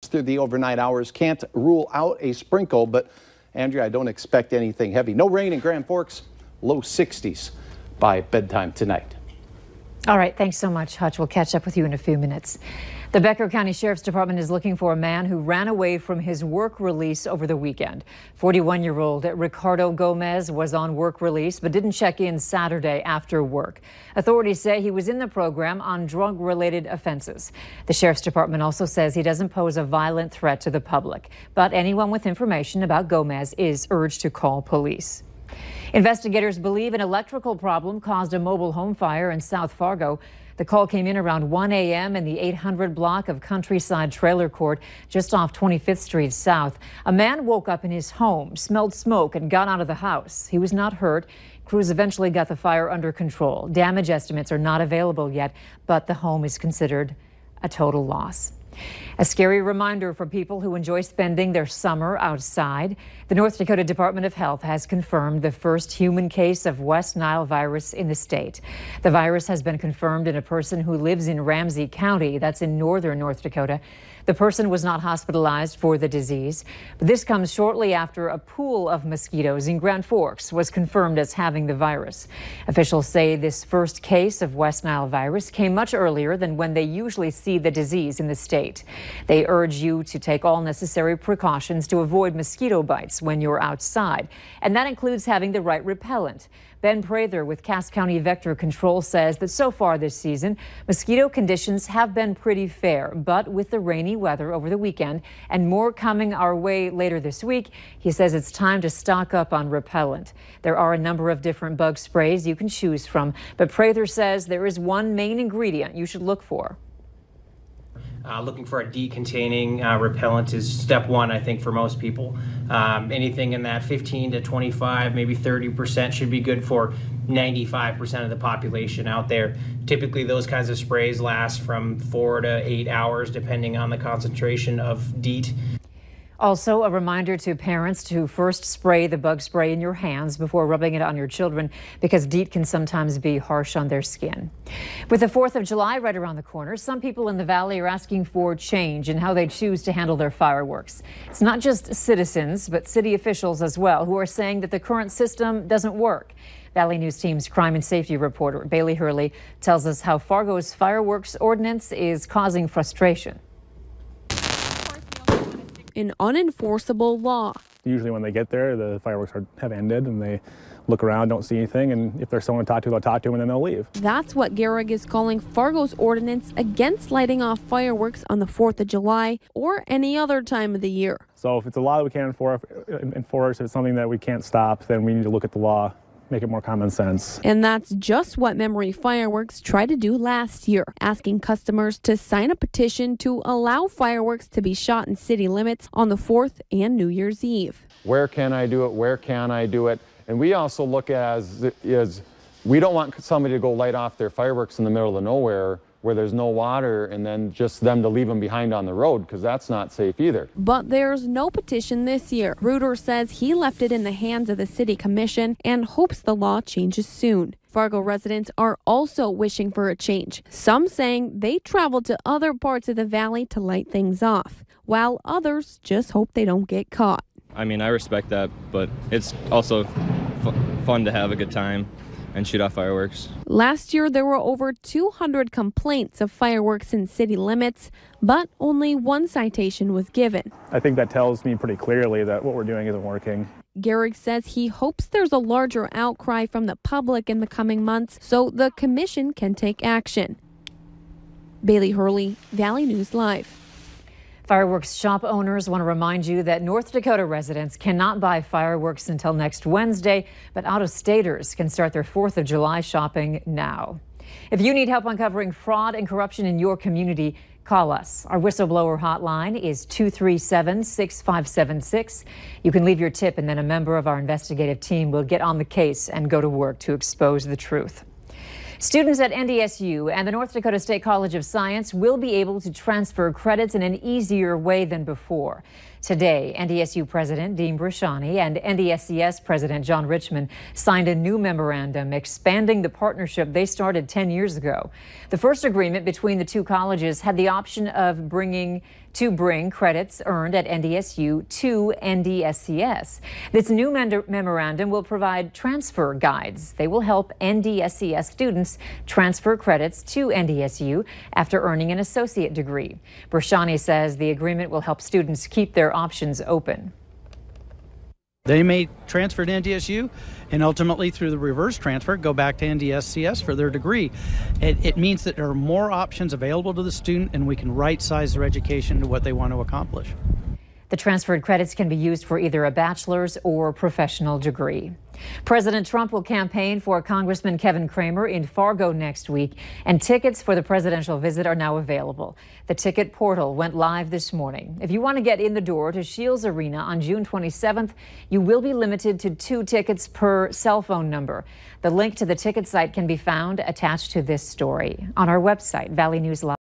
through the overnight hours. Can't rule out a sprinkle, but Andrea, I don't expect anything heavy. No rain in Grand Forks, low 60s by bedtime tonight. All right, thanks so much, Hutch. We'll catch up with you in a few minutes. The Becker County Sheriff's Department is looking for a man who ran away from his work release over the weekend. 41-year-old Ricardo Gomez was on work release but didn't check in Saturday after work. Authorities say he was in the program on drug-related offenses. The Sheriff's Department also says he doesn't pose a violent threat to the public, but anyone with information about Gomez is urged to call police. Investigators believe an electrical problem caused a mobile home fire in South Fargo. The call came in around 1 a.m. in the 800 block of Countryside Trailer Court, just off 25th Street South. A man woke up in his home, smelled smoke, and got out of the house. He was not hurt. Crews eventually got the fire under control. Damage estimates are not available yet, but the home is considered a total loss. A scary reminder for people who enjoy spending their summer outside. The North Dakota Department of Health has confirmed the first human case of West Nile virus in the state. The virus has been confirmed in a person who lives in Ramsey County, that's in northern North Dakota. The person was not hospitalized for the disease. But this comes shortly after a pool of mosquitoes in Grand Forks was confirmed as having the virus. Officials say this first case of West Nile virus came much earlier than when they usually see the disease in the state. They urge you to take all necessary precautions to avoid mosquito bites when you're outside, and that includes having the right repellent. Ben Prather with Cass County Vector Control says that so far this season, mosquito conditions have been pretty fair, but with the rainy weather over the weekend and more coming our way later this week, he says it's time to stock up on repellent. There are a number of different bug sprays you can choose from, but Prather says there is one main ingredient you should look for. Looking for a DEET-containing repellent is step one, I think, for most people. Anything in that 15 to 25, maybe 30% should be good for 95% of the population out there. Typically, those kinds of sprays last from 4 to 8 hours, depending on the concentration of DEET. Also, a reminder to parents to first spray the bug spray in your hands before rubbing it on your children, because DEET can sometimes be harsh on their skin. With the 4th of July right around the corner, some people in the valley are asking for change in how they choose to handle their fireworks. It's not just citizens, but city officials as well, who are saying that the current system doesn't work. Valley News Team's crime and safety reporter Bailey Hurley tells us how Fargo's fireworks ordinance is causing frustration. An unenforceable law. Usually when they get there, the fireworks have ended and they look around, don't see anything, and if there's someone to talk to, they'll talk to them and then they'll leave. That's what Gehrig is calling Fargo's ordinance against lighting off fireworks on the 4th of July or any other time of the year. So if it's a law that we can't enforce, if it's something that we can't stop, then we need to look at the law, make it more common sense. And that's just what Memory Fireworks tried to do last year, asking customers to sign a petition to allow fireworks to be shot in city limits on the 4th and New Year's Eve. Where can I do it? Where can I do it? And we also look at as we don't want somebody to go light off their fireworks in the middle of nowhere where there's no water and then just them to leave them behind on the road, because that's not safe either. But there's no petition this year. Reuter says he left it in the hands of the city commission and hopes the law changes soon. Fargo residents are also wishing for a change, some saying they traveled to other parts of the valley to light things off, while others just hope they don't get caught. I mean, I respect that, but it's also fun to have a good time and shoot off fireworks. Last year, there were over 200 complaints of fireworks in city limits, but only one citation was given. I think that tells me pretty clearly that what we're doing isn't working. Gehrig says he hopes there's a larger outcry from the public in the coming months so the commission can take action. Bailey Hurley, Valley News Live. Fireworks shop owners want to remind you that North Dakota residents cannot buy fireworks until next Wednesday, but out-of-staters can start their 4th of July shopping now. If you need help uncovering fraud and corruption in your community, call us. Our whistleblower hotline is 237-6576. You can leave your tip and then a member of our investigative team will get on the case and go to work to expose the truth. Students at NDSU and the North Dakota State College of Science will be able to transfer credits in an easier way than before. Today, NDSU President Dean Brashani and NDSCS President John Richmond signed a new memorandum expanding the partnership they started 10 years ago. The first agreement between the two colleges had the option of bringing to bring credits earned at NDSU to NDSCS. This new memorandum will provide transfer guides. They will help NDSCS students transfer credits to NDSU after earning an associate degree. Bershani says the agreement will help students keep their options open. They may transfer to NDSU and ultimately through the reverse transfer go back to NDSCS for their degree. It means that there are more options available to the student and we can right size their education to what they want to accomplish. The transferred credits can be used for either a bachelor's or professional degree. President Trump will campaign for Congressman Kevin Cramer in Fargo next week, and tickets for the presidential visit are now available. The ticket portal went live this morning. If you want to get in the door to Shields Arena on June 27th, you will be limited to 2 tickets per cell phone number. The link to the ticket site can be found attached to this story on our website, Valley News Live.